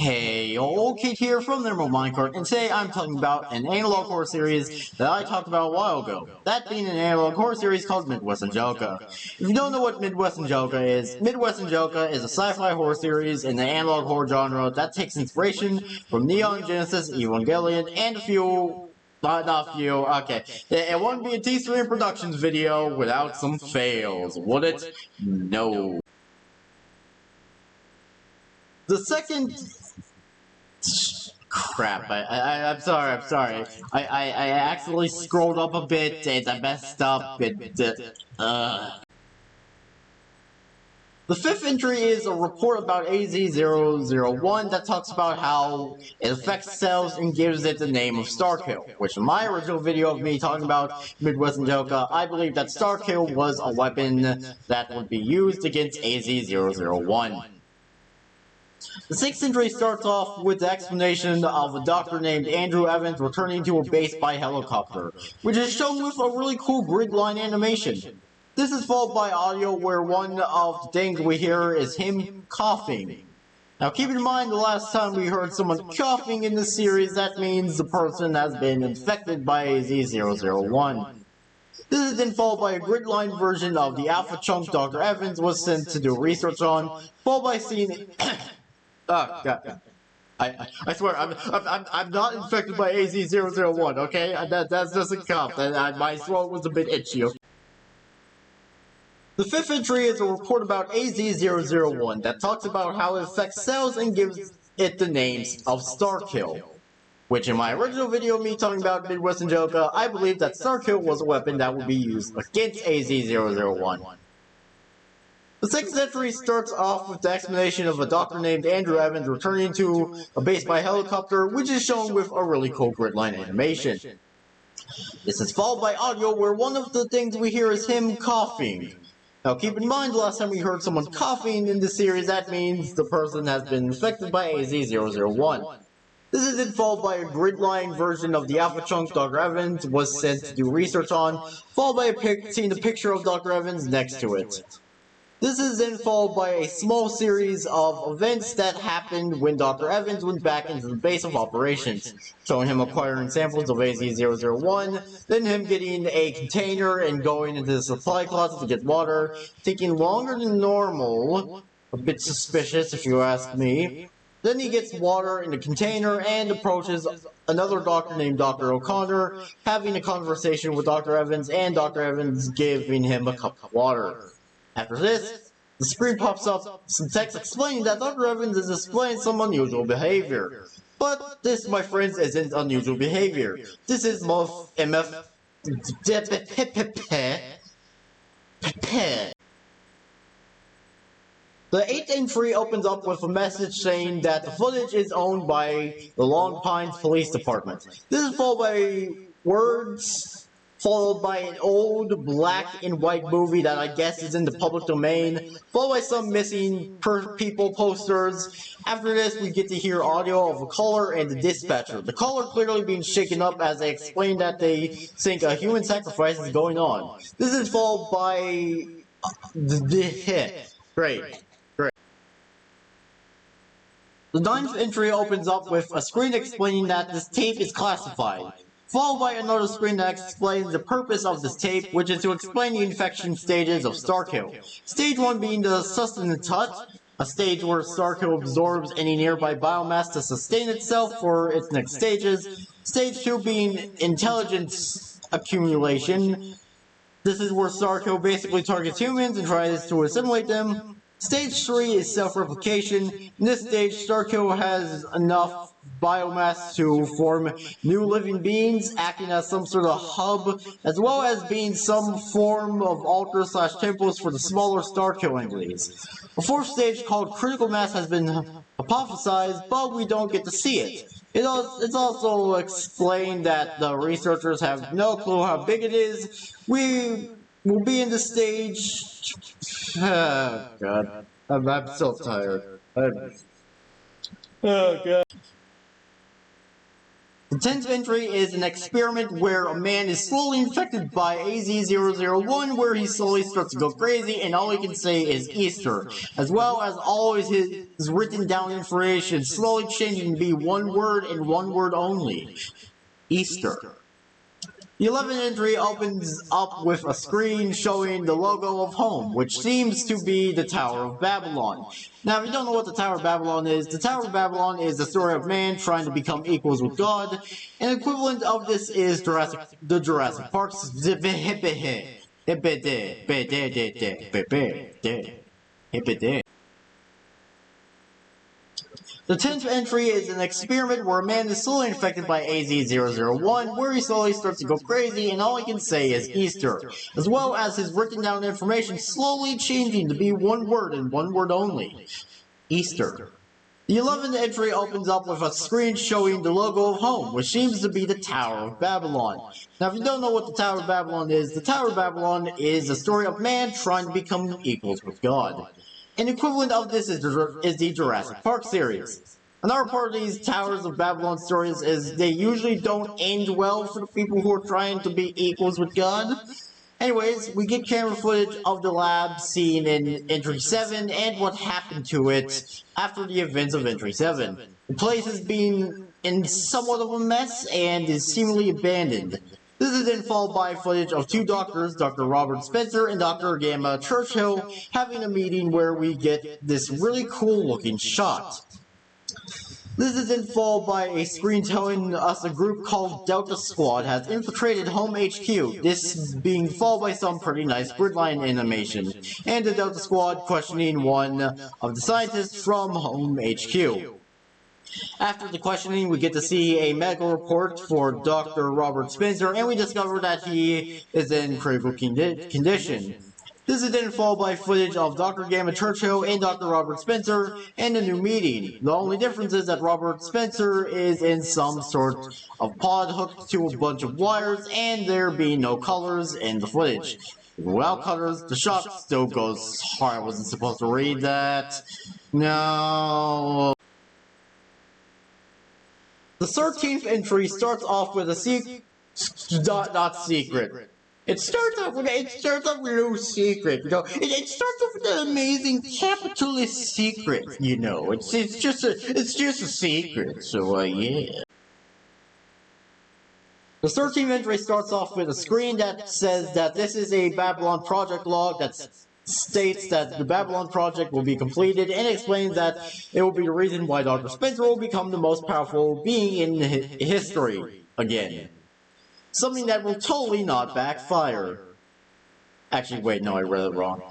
Hey, old Kate here from the Remote Minecart, and today I'm talking about an analog horror series that I talked about a while ago. That being an analog horror series called Midwest Angelica. If you don't know what Midwest Angelica is a sci-fi horror series in the analog horror genre that takes inspiration from Neon Genesis Evangelion and a few... not few, okay. It wouldn't be a T3 Productions video without some fails, would it? No. The second... Crap, I'm sorry. I accidentally scrolled up a bit and I messed up. The fifth entry is a report about AZ001 that talks about how it affects cells and gives it the name of Starkill, which in my original video of me talking about Midwest Angelica, I believe that Starkill was a weapon that would be used against AZ001. The sixth entry starts off with the explanation of a doctor named Andrew Evans returning to a base by helicopter, which is shown with a really cool grid line animation. This is followed by audio where one of the things we hear is him coughing. Now keep in mind the last time we heard someone coughing in the series, that means the person has been infected by AZ001. This is then followed by a grid line version of the alpha chunk Dr. Evans was sent to do research on, followed by seeing... Oh, God. I swear, I'm not infected by AZ001, okay? That's just a cough. My throat was a bit itchy. The fifth entry is a report about AZ001 that talks about how it affects cells and gives it the names of Starkill. Which in my original video of me talking about Midwest Angelica, I believe that Starkill was a weapon that would be used against AZ001. The sixth entry starts off with the explanation of a doctor named Andrew Evans returning to a base by helicopter, which is shown with a really cool grid line animation. This is followed by audio where one of the things we hear is him coughing. Now keep in mind the last time we heard someone coughing in this series, that means the person has been infected by AZ001. This is then followed by a grid line version of the alpha chunk Dr. Evans was sent to do research on, followed by seeing a picture of Dr. Evans next to it. This is then followed by a small series of events that happened when Dr. Evans went back into the base of operations, showing him acquiring samples of AZ001, then him getting a container and going into the supply closet to get water, taking longer than normal, a bit suspicious if you ask me. Then he gets water in the container and approaches another doctor named Dr. O'Connor, having a conversation with Dr. Evans and Dr. Evans giving him a cup of water. After this, the screen pops up some text explaining that Dr. Evans is displaying some unusual behavior. But this, my friends, isn't unusual behavior. This is most MF... The eighth entry opens up with a message saying that the footage is owned by the Long Pines Police Department. This is followed by words... followed by an old black and white movie that I guess is in the public domain, followed by some missing people posters. After this, we get to hear audio of a caller and the dispatcher. The caller clearly being shaken up as they explain that they think a human sacrifice is going on. This is followed by... Great. The ninth entry opens up with a screen explaining that this tape is classified, followed by another screen that explains the purpose of this tape, which is to explain the infection stages of Starkill. Stage 1 being the sustenance hut, a stage where Starkill absorbs any nearby biomass to sustain itself for its next stages. Stage 2 being intelligence accumulation. This is where Starkill basically targets humans and tries to assimilate them. Stage 3 is self-replication. In this stage, Starkill has enough biomass to form new living beings, acting as some sort of hub, as well as being some form of altar/temples for the smaller Starkill entities. A fourth stage called critical mass has been hypothesized, but we don't get to see it. It's also explained that the researchers have no clue how big it is. We will be in the stage... Oh, God. I'm so tired. Oh, God. The 10th entry is an experiment where a man is slowly infected by AZ001, where he slowly starts to go crazy, and all he can say is Easter, as well as always his written down information slowly changing to be one word and one word only. Easter. The 11th entry opens up with a screen showing the logo of home, which seems to be the Tower of Babylon. Now, if you don't know what the Tower of Babylon is, the Tower of Babylon is the story of man trying to become equals with God. An equivalent of this is the Jurassic Park. The 10th entry is an experiment where a man is slowly infected by AZ001, where he slowly starts to go crazy and all he can say is Easter, as well as his written down information slowly changing to be one word and one word only. Easter. The 11th entry opens up with a screen showing the logo of home, which seems to be the Tower of Babylon. Now, if you don't know what the Tower of Babylon is, the Tower of Babylon is the story of man trying to become equals with God. An equivalent of this is the Jurassic Park series. Another part of these Towers of Babylon stories is they usually don't end well for the people who are trying to be equals with God. Anyways, we get camera footage of the lab scene in Entry 7 and what happened to it after the events of Entry 7. The place has been in somewhat of a mess and is seemingly abandoned. This is then followed by footage of two doctors, Dr. Robert Spencer and Dr. Gamma Churchill, having a meeting where we get this really cool looking shot. This is then followed by a screen telling us a group called Delta Squad has infiltrated Home HQ, this being followed by some pretty nice gridline animation, and the Delta Squad questioning one of the scientists from Home HQ. After the questioning, we get to see a medical report for Dr. Robert Spencer, and we discover that he is in critical condition. This is then followed by footage of Dr. Gamma Churchill and Dr. Robert Spencer and a new meeting. The only difference is that Robert Spencer is in some sort of pod hooked to a bunch of wires, and there being no colors in the footage. Without colors, the shot still goes hard. I wasn't supposed to read that. No. The 13th entry starts off with a secret. It starts off with no secret, you know. It starts off with an amazing capitalist secret, you know. It's just a secret. So yeah. The 13th entry starts off with a screen that says that this is a Babylon project log that states that the Babylon project will be completed and explains that it will be the reason why Dr. Spencer will become the most powerful being in history again. Something that will totally not backfire. Actually, wait, no, I read it wrong.